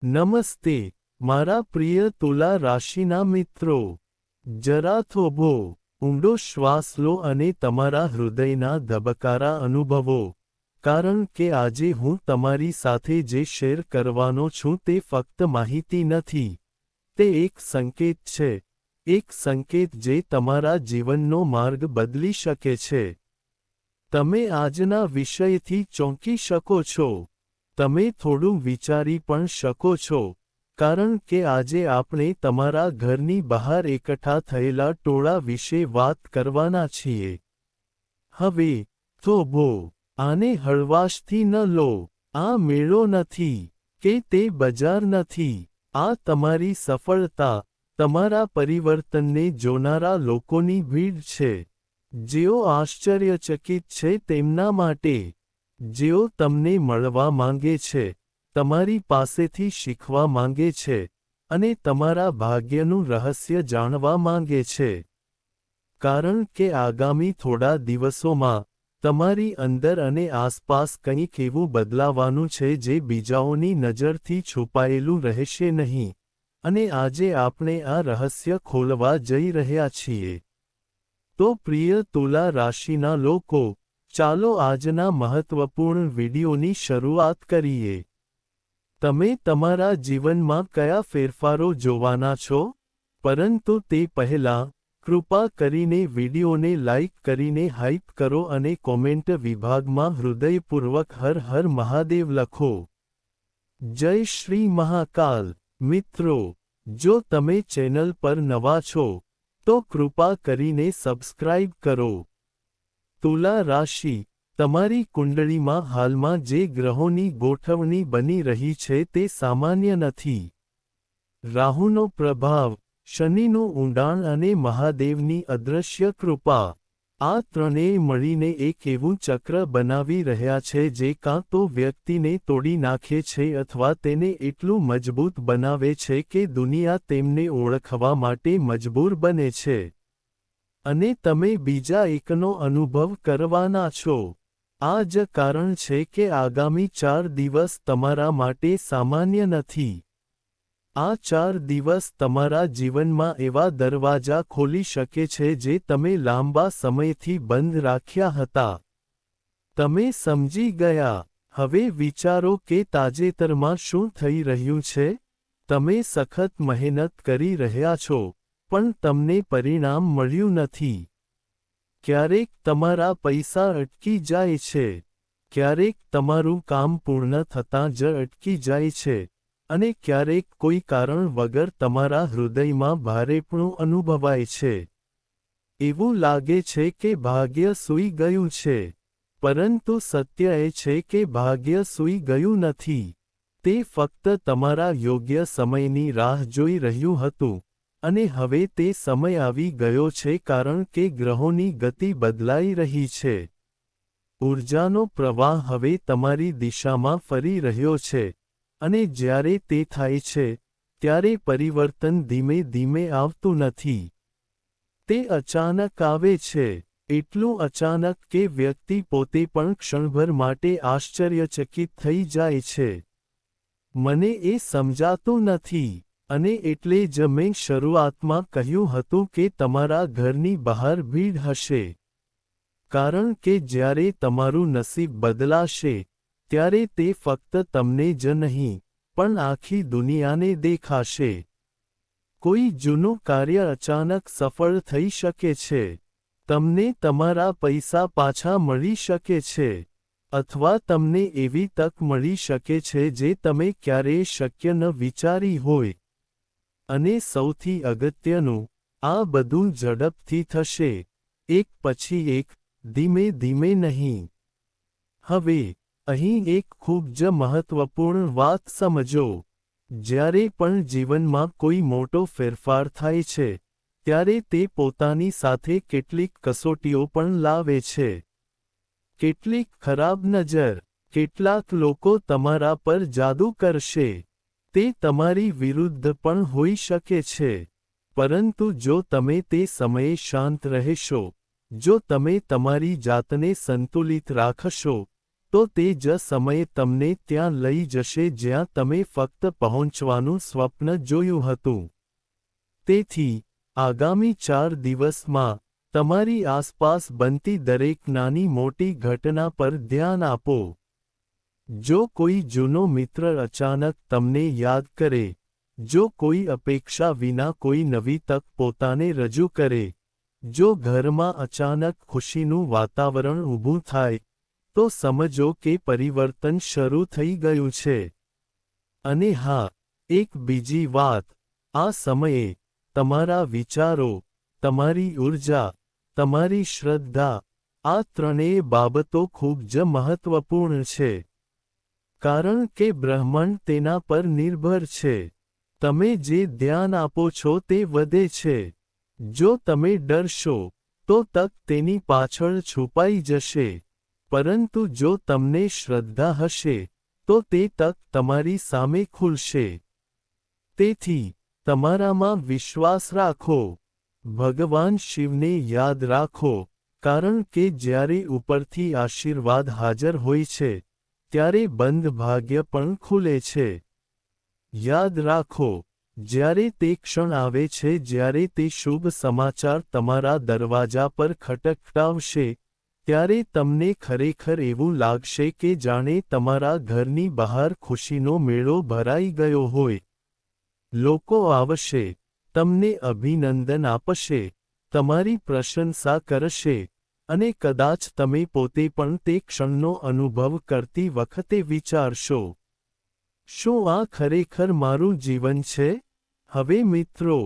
નમસ્તે મારા પ્રિય તુલા રાશિના મિત્રો, જરા થોભો ઊંડો શ્વાસ લો અને તમારા હૃદયના ધબકારા અનુભવો, કારણ કે આજે હું તમારી સાથે જે શેર કરવાનો છું તે ફક્ત માહિતી નથી, તે એક સંકેત છે, એક સંકેત જે તમારા જીવનનો માર્ગ બદલી શકે છે. તમે આજના વિષયથી ચોંકી શકો છો. તમે થોડું વિચારી પણ શકો છો, કારણ કે આજે આપણે તમારા ઘરની બહાર એકઠા થયેલા ટોળા વિશે વાત કરવાના છીએ. હવે, થોભો, આને હળવાશથી ન લો. આ મેળો નથી, કે તે બજાર નથી, આ તમારી સફળતા, તમારા પરિવર્તનને જોનારા લોકોની ભીડ છે. જેઓ આશ્ચર્યચકિત છે તેમના માટે, જેઓ તમને મળવા માંગે છે, તમારી પાસેથી શીખવા માંગે છે, અને તમારા ભાગ્યનું રહસ્ય જાણવા માંગે છે. કારણ કે આગામી થોડા દિવસોમાં, તમારી અંદર અને આસપાસ કંઈક એવું બદલાવાનું છે જે બીજાઓની નજરથી છુપાયેલું રહેશે નહીં, અને આજે આપણે આ રહસ્ય ખોલવા જઈ રહ્યા છીએ. તો પ્રિય તુલા રાશિના લોકો, ચાલો આજના મહત્વપૂર્ણ વિડિયોની શરૂઆત કરીએ. તમે તમારા જીવનમાં કયા ફેરફારો જોવાના છો? પરંતુ તે પહેલાં, કૃપા કરીને વિડિયોને લાઇક કરીને હાઇપ કરો અને કોમેન્ટ વિભાગમાં હૃદયપૂર્વક હર હર મહાદેવ લખો. જય શ્રી મહાકાલ. મિત્રો, જો તમે ચેનલ પર નવા છો, તો કૃપા કરીને સબસ્ક્રાઇબ કરો. તુલા રાશિ, તમારી કુંડળીમાં હાલમાં જે ગ્રહોની ગોઠવણી બની રહી છે તે સામાન્ય નથી. રાહુનો પ્રભાવ, શનિનું ઊંડાણ અને મહાદેવની અદૃશ્ય કૃપા, આ ત્રણેય મળીને એક એવું ચક્ર બનાવી રહ્યા છે જે કાં તો વ્યક્તિને તોડી નાખે છે અથવા તેને એટલું મજબૂત બનાવે છે કે દુનિયા તેમને ઓળખવા માટે મજબૂર બને છે. અને તમે બીજા એકનો અનુભવ કરવાના છો. આ જ કારણ છે કે આગામી 4 દિવસ તમારા માટે સામાન્ય નથી. આ 4 દિવસ તમારા જીવનમાં એવા દરવાજા ખોલી શકે છે જે તમે લાંબા સમયથી બંધ રાખ્યા હતા. તમે સમજી ગયા. હવે વિચારો કે તાજેતરમાં શું થઈ રહ્યું છે? તમે સખત મહેનત કરી રહ્યા છો, પણ તમને પરિણામ મળ્યું નથી. ક્યારેક તમારા પૈસા અટકી જાય છે. ક્યારેક તમારું કામ પૂર્ણ થતાં જ અટકી જાય છે. અને ક્યારેક કોઈ કારણ વગર તમારા હૃદયમાં ભારેપણું અનુભવાય છે. એવું લાગે છે કે ભાગ્ય સૂઈ ગયું છે. પરંતુ સત્ય એ છે કે ભાગ્ય સૂઈ ગયું નથી. તે ફક્ત તમારા યોગ્ય સમયની રાહ જોઈ રહ્યું હતું. અને હવે તે સમય આવી ગયો છે કારણ કે ગ્રહોની ગતિ બદલાઈ રહી છે. ઊર્જાનો પ્રવાહ હવે તમારી દિશામાં ફરી રહ્યો છે. અને જ્યારે તે થાય છે, ત્યારે પરિવર્તન ધીમે ધીમે આવતું નથી. તે અચાનક આવે છે. એટલું અચાનક કે વ્યક્તિ પોતે પણ ક્ષણભર માટે આશ્ચર્યચકિત થઈ જાય છે. મને એ સમજાતું નથી. અને એટલે જ મેં શરૂઆતમાં કહ્યું હતું કે તમારા ઘરની બહાર ભીડ હશે. કારણ કે જ્યારે તમારું નસીબ બદલાશે, ત્યારે તે ફક્ત તમને જ નહીં, પણ આખી દુનિયાને દેખાશે. કોઈ જૂનું કાર્ય અચાનક સફળ થઈ શકે છે. તમને તમારા પૈસા પાછા મળી શકે છે. અથવા તમને એવી તક મળી શકે છે જે તમે ક્યારેય શક્ય ન વિચારી હોય. અને સૌથી અગત્યનું, આ બધું ઝડપથી થશે. એક પછી એક, ધીમે ધીમે નહીં. હવે, અહીં એક ખૂબ જ મહત્વપૂર્ણ વાત સમજો. જ્યારે પણ જીવનમાં કોઈ મોટો ફેરફાર થાય છે, ત્યારે તે પોતાની સાથે કેટલીક કસોટીઓ પણ લાવે છે. કેટલીક ખરાબ નજર, કેટલાક લોકો તમારા પર જાદુ કરશે. તે તમારી વિરુદ્ધ પણ હોઈ શકે છે. પરંતુ જો તમે તે સમયે શાંત રહેશો, જો તમે તમારી જાતને સંતુલિત રાખશો, તો તે જ સમયે તમને ત્યાં લઈ જશે જ્યાં તમે ફક્ત પહોંચવાનું સ્વપ્ન જોયું હતું. તેથી આગામી 4 દિવસમાં તમારી આસપાસ બનતી દરેક નાની મોટી ઘટના પર ધ્યાન આપો. જો કોઈ જૂનો મિત્ર અચાનક તમને યાદ કરે, જો કોઈ અપેક્ષા વિના કોઈ નવી તક પોતાને રજૂ કરે, જો ઘરમાં અચાનક ખુશીનું વાતાવરણ ઊભું થાય, તો સમજો કે પરિવર્તન શરૂ થઈ ગયું છે. અને હા, એક બીજી વાત, આ સમયે તમારા વિચારો, તમારી ઊર્જા, તમારી શ્રદ્ધા, આ ત્રણેય બાબતો ખૂબ જ મહત્વપૂર્ણ છે. કારણ કે બ્રહ્માંડ તેના પર નિર્ભર છે. તમે જે ધ્યાન આપો છો તે વધે છે. જો તમે ડરશો, તો તક તેની પાછળ છુપાઈ જશે. પરંતુ જો તમને શ્રદ્ધા હશે, તો તે તક તમારી સામે ખુલશે. તેથી તમારામાં વિશ્વાસ રાખો. ભગવાન શિવને યાદ રાખો, કારણ કે જ્યારે ઉપરથી આશીર્વાદ હાજર હોય છે, ત્યારે બંધ ભાગ્ય પણ ખુલે છે. યાદ રાખો, જ્યારે તે ક્ષણ આવે છે જ્યારે તે શુભ સમાચાર તમારા દરવાજા પર ખટખટાવશે, ત્યારે તમને ખરેખર એવું લાગશે કે જાણે તમારા ઘરની બહાર ખુશીનો મેળો ભરાઈ ગયો હોય. લોકો આવશે, તમને અભિનંદન આપશે, તમારી પ્રશંસા કરશે, અને કદાચ તમે પોતે પણ તે ક્ષણનો અનુભવ કરતી વખતે વિચારશો, શું આ ખરેખર મારું જીવન છે? હવે મિત્રો,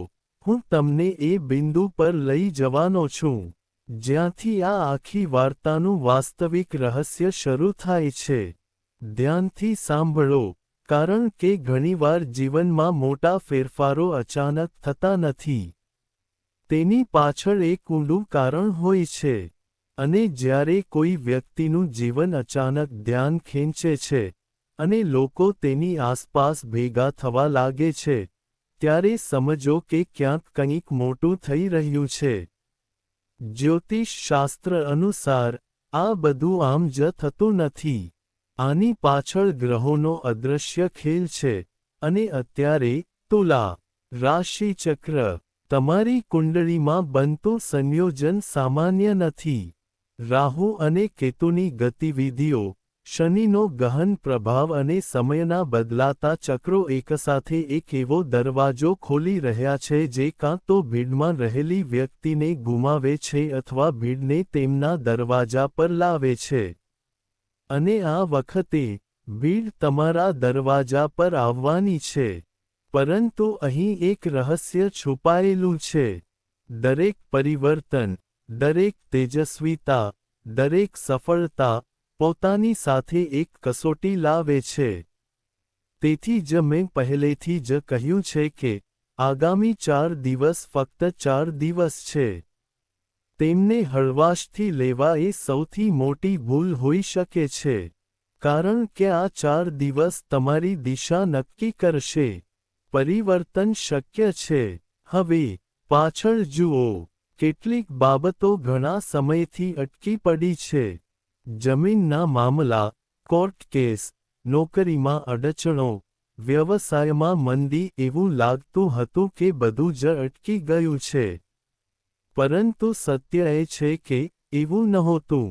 હું તમને એ બિંદુ પર લઈ જવાનો છું, જ્યાંથી આ આખી વાર્તાનું વાસ્તવિક રહસ્ય શરૂ થાય છે. ધ્યાનથી સાંભળો, કારણ કે ઘણીવાર જીવનમાં મોટા ફેરફારો અચાનક થતા નથી. તેની પાછળ એક ઊંડું કારણ હોય છે. અને જ્યારે કોઈ વ્યક્તિનું જીવન અચાનક ધ્યાન ખેંચે છે, અને લોકો તેની આસપાસ ભેગા થવા લાગે છે, ત્યારે સમજો કે ક્યાંક કંઈક મોટું થઈ રહ્યું છે. જ્યોતિષ શાસ્ત્ર અનુસાર, આ બધું આમ જ થતું નથી. આની પાછળ ગ્રહોનો અદૃશ્ય ખેલ છે. અને અત્યારે, તુલા રાશિચક્ર, તમારી કુંડળીમાં બનતું સંયોજન સામાન્ય નથી. રાહુ અને કેતુની ગતિવિધિઓ, શનિનો ગહન પ્રભાવ અને સમયના બદલાતા ચક્રો એકસાથે એક એવો દરવાજો ખોલી રહ્યા છે જે કાં તો ભીડમાં રહેલી વ્યક્તિને ગુમાવે છે અથવા ભીડને તેમના દરવાજા પર લાવે છે. અને આ વખતે, ભીડ તમારા દરવાજા પર આવવાની છે. પરંતુ અહીં એક રહસ્ય છુપાયેલું છે. દરેક પરિવર્તન, દરેક તેજસ્વીતા, દરેક સફળતા, પોતાની સાથે એક કસોટી લાવે છે. તેથી જ મેં પહેલેથી જ કહ્યું છે કે, આગામી 4 દિવસ ફક્ત 4 દિવસ છે. તેમને હળવાશથી લેવા એ સૌથી મોટી ભૂલ હોઈ શકે છે. કારણ કે આ 4 દિવસ તમારી દિશા નક્કી કરશે. પરિવર્તન શક્ય છે. હવે, પાછળ જુઓ. કેટલીક બાબતો ઘણા સમયથી અટકી પડી છે. જમીનના મામલા, કોર્ટ કેસ, નોકરીમાં અડચણો, વ્યવસાયમાં મંદી, એવું લાગતું હતું કે બધું જ અટકી ગયું છે. પરંતુ સત્ય એ છે કે, એવું નહોતું.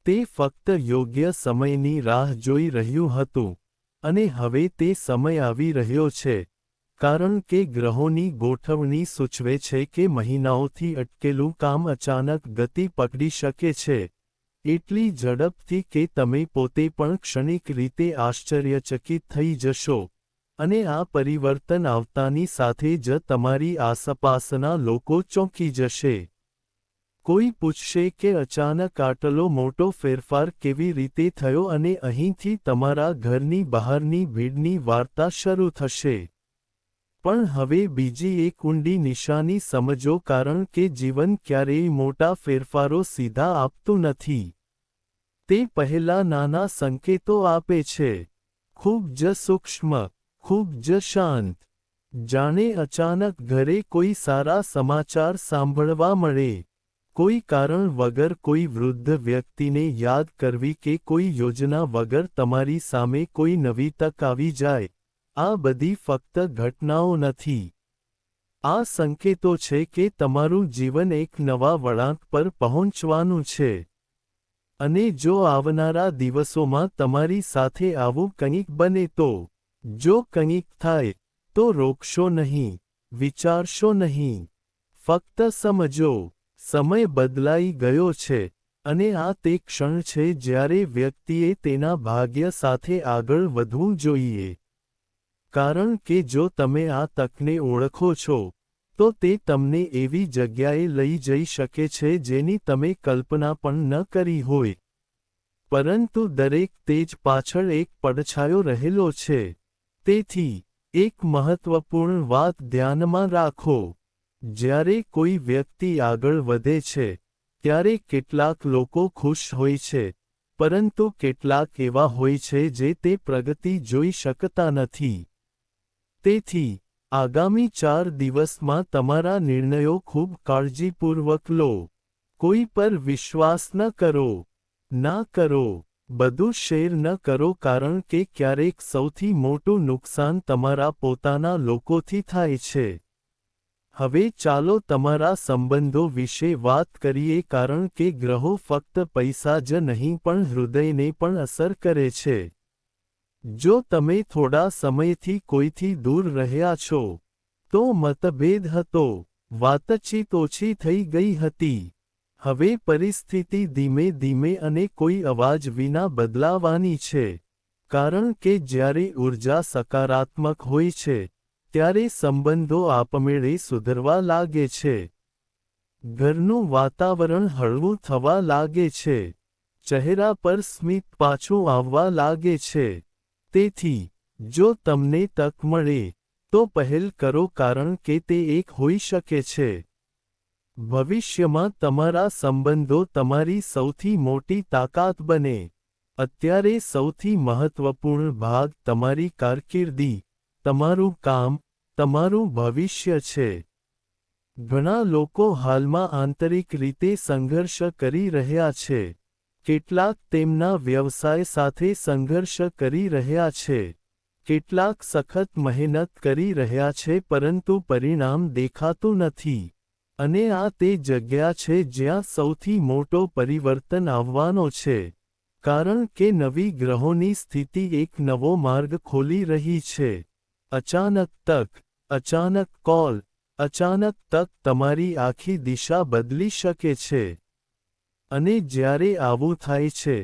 તે ફક્ત યોગ્ય સમયની રાહ જોઈ રહ્યું હતું. અને હવે તે સમય આવી રહ્યો છે. કારણ કે ગ્રહોની ગોઠવણી સૂચવે છે કે મહિનાઓથી અટકેલું કામ અચાનક ગતિ પકડી શકે છે. એટલી ઝડપથી કે તમે પોતે પણ ક્ષણિક રીતે આશ્ચર્યચકિત થઈ જશો. અને આ પરિવર્તન આવતાની સાથે જ તમારી આસપાસના લોકો ચોંકી જશે. કોઈ પૂછશે કે અચાનક આટલો મોટો ફેરફાર કેવી રીતે થયો અને અહીંથી તમારા ઘરની બહારની ભીડની વાર્તા શરૂ થશે. પણ હવે બીજી એક ઊંડી નિશાની સમજો કારણ કે જીવન ક્યારેય મોટા ફેરફારો સીધા આપતું નથી. તે પહેલા નાના સંકેતો આપે છે. ખૂબ જ સૂક્ષ્મ, ખૂબ જ શાંત. જાણે અચાનક ઘરે કોઈ સારા સમાચાર સાંભળવા મળે. કોઈ કારણ વગર કોઈ વૃદ્ધ વ્યક્તિને યાદ કરવી કે કોઈ યોજના વગર તમારી સામે કોઈ નવી તક આવી જાય, આ બધી ફક્ત ઘટનાઓ નથી. આ સંકેતો છે કે તમારું જીવન એક નવા વળાંક પર પહોંચવાનું છે. અને જો આવનારા દિવસોમાં તમારી સાથે આવું કંઈક બને તો, જો કંઈક થાય, તો રોકશો નહીં, વિચારશો નહીં. ફક્ત સમજો, સમય બદલાઈ ગયો છે, અને આ તે ક્ષણ છે જ્યારે વ્યક્તિએ તેના ભાગ્ય સાથે આગળ વધવું જોઈએ. કારણ કે જો તમે આ તકને ઓળખો છો, તો તે તમને એવી જગ્યાએ લઈ જઈ શકે છે જેની તમે કલ્પના પણ ન કરી હોય. પરંતુ દરેક તેજ પાછળ એક પડછાયો રહેલો છે. તેથી, એક મહત્વપૂર્ણ વાત ધ્યાનમાં રાખો. જ્યારે કોઈ વ્યક્તિ આગળ વધે છે, ત્યારે કેટલાક લોકો ખુશ હોય છે, પરંતુ કેટલાક એવા હોય છે જે તે પ્રગતિ જોઈ શકતા નથી. તેથી, આગામી 4 દિવસમાં તમારા નિર્ણયો ખૂબ કાળજીપૂર્વક લો. કોઈ પર વિશ્વાસ ન કરો. ના કરો. બધું શેર ન કરો કારણ કે ક્યારેક સૌથી મોટું નુકસાન તમારા પોતાના લોકોથી થાય છે. હવે ચાલો તમારા સંબંધો વિશે વાત કરીએ કારણ કે ગ્રહો ફક્ત પૈસા જ નહીં પણ હૃદયને પણ અસર કરે છે. જો તમે થોડા સમયથી કોઈથી દૂર રહ્યા છો, તો મતભેદ હતો, વાતચીત ઓછી થઈ ગઈ હતી. હવે પરિસ્થિતિ ધીમે ધીમે અને કોઈ અવાજ વિના બદલાવાની છે. કારણ કે જ્યારે ઊર્જા સકારાત્મક હોય છે, ત્યારે સંબંધો આપમેળે સુધરવા લાગે છે. ઘરનું વાતાવરણ હળવું થવા લાગે છે. ચહેરા પર સ્મિત પાછું આવવા લાગે છે. તેથી, જો તમને તક મળે, તો પહેલ કરો કારણ કે તે એક હોઈ શકે છે. ભવિષ્યમાં તમારા સંબંધો તમારી સૌથી મોટી તાકાત બને. અત્યારે સૌથી મહત્વપૂર્ણ ભાગ તમારી કારકિર્દી, તમારું કામ, તમારું ભવિષ્ય છે. ઘણા લોકો હાલમાં આંતરિક રીતે સંઘર્ષ કરી રહ્યા છે. કેટલાક તેમના વ્યવસાય સાથે સંઘર્ષ કરી રહ્યા છે. કેટલાક સખત મહેનત કરી રહ્યા છે પરંતુ પરિણામ દેખાતું નથી. અને આ તે જગ્યા છે જ્યાં સૌથી મોટો પરિવર્તન આવવાનો છે. કારણ કે નવી ગ્રહોની સ્થિતિ એક નવો માર્ગ ખોલી રહી છે. અચાનક તક, અચાનક કોલ, અચાનક તક તમારી આખી દિશા બદલી શકે છે. અને જ્યારે આવું થાય છે,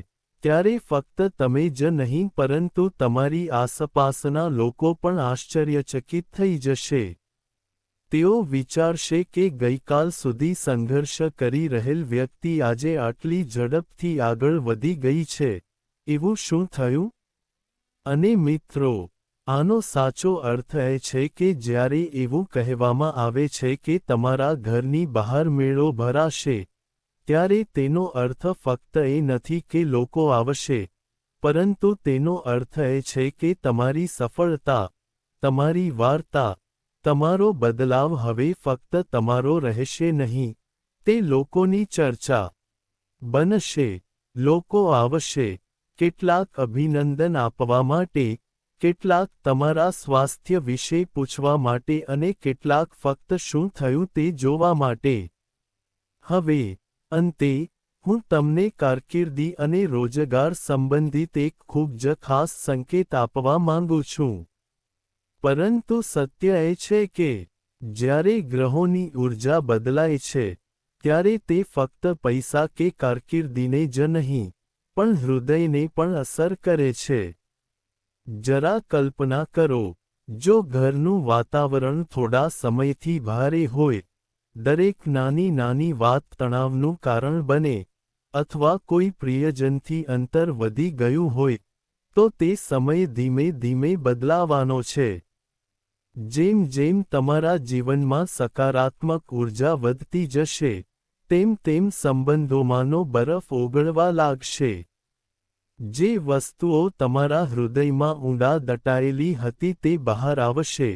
ત્યારે ફક્ત તમે જ નહીં પરંતુ તમારી આસપાસના લોકો પણ આશ્ચર્યચકિત થઈ જશે. તેઓ વિચારશે કે ગઈકાલ સુધી સંઘર્ષ કરી રહેલ વ્યક્તિ આજે આટલી ઝડપથી આગળ વધી ગઈ છે. એવું શું થયું? અને મિત્રો, આનો સાચો અર્થ એ છે કે જ્યારે એવું કહેવામાં આવે છે કે તમારા ઘરની બહાર મેળો ભરાશે, ત્યારે તેનો અર્થ ફક્ત એ નથી કે લોકો આવશે, પરંતુ તેનો અર્થ એ છે કે તમારી સફળતા, તમારી વાર્તા, તમારો બદલાવ હવે ફક્ત તમારો રહેશે નહીં, તે લોકોની ચર્ચા બનશે. લોકો આવશે, કેટલાક અભિનંદન આપવા માટે, કેટલાક તમારા સ્વાસ્થ્ય વિશે પૂછવા માટે અને કેટલાક ફક્ત શું થયું તે જોવા માટે. હવે, અંતે, હું તમને કારકિર્દી અને રોજગાર સંબંધિત એક ખૂબ જ ખાસ સંકેત આપવા માંગુ છું. પરંતુ સત્ય એ છે કે, જ્યારે ગ્રહોની ઊર્જા બદલાય છે, ત્યારે તે ફક્ત પૈસા કે કારકિર્દીને જ નહીં, પણ હૃદયને પણ અસર કરે છે. જરા કલ્પના કરો, જો ઘરનું વાતાવરણ થોડા સમયથી ભારે હોય, દરેક નાની નાની વાત તણાવનું કારણ બને, અથવા કોઈ પ્રિયજનથી અંતર વધી ગયું હોય, તો તે સમય ધીમે ધીમે બદલાવાનો છે. જેમ જેમ તમારા જીવનમાં સકારાત્મક ઊર્જા વધતી જશે, તેમ તેમ સંબંધોમાંનો બરફ ઓગળવા લાગશે. જે વસ્તુઓ તમારા હૃદયમાં ઊંડા દટાયેલી હતી તે બહાર આવશે,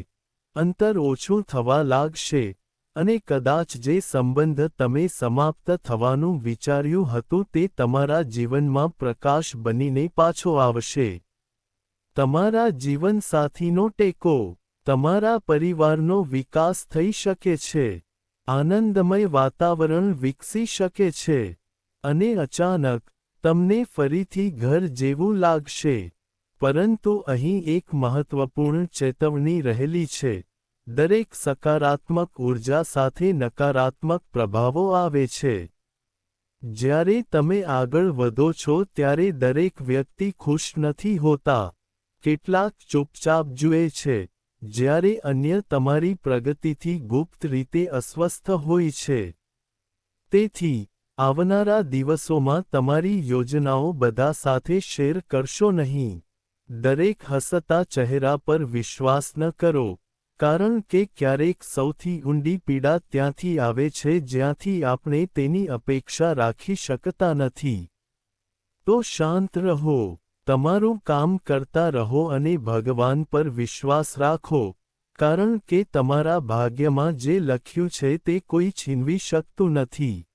અંતર ઓછું થવા લાગશે, અને કદાચ જે સંબંધ તમે સમાપ્ત થવાનું વિચાર્યું હતું તે તમારા જીવનમાં પ્રકાશ બનીને પાછો આવશે. તમારા જીવનસાથીનો ટેકો, તમારા પરિવારનો વિકાસ થઈ શકે છે. આનંદમય વાતાવરણ વિકસી શકે છે. અને અચાનક, તમને ફરીથી ઘર જેવું લાગશે. પરંતુ અહીં એક મહત્વપૂર્ણ ચેતવણી રહેલી છે. દરેક સકારાત્મક ઊર્જા સાથે નકારાત્મક પ્રભાવો આવે છે. જ્યારે તમે આગળ વધો છો ત્યારે દરેક વ્યક્તિ ખુશ નથી હોતા. કેટલાક ચૂપચાપ જુએ છે, જ્યારે અન્ય તમારી પ્રગતિથી ગુપ્ત રીતે અસ્વસ્થ હોય છે. તેથી, આવનારા દિવસોમાં તમારી યોજનાઓ બધા સાથે શેર કરશો નહીં. દરેક હસતા ચહેરા પર વિશ્વાસ ન કરો, કારણ કે ક્યારેક સૌથી ઊંડી પીડા ત્યાંથી આવે છે જ્યાંથી આપણે તેની અપેક્ષા રાખી શકતા નથી. તો શાંત રહો, તમારું કામ કરતા રહો અને ભગવાન પર વિશ્વાસ રાખો, કારણ કે તમારા ભાગ્યમાં જે લખ્યું છે તે કોઈ છીનવી શકતું નથી.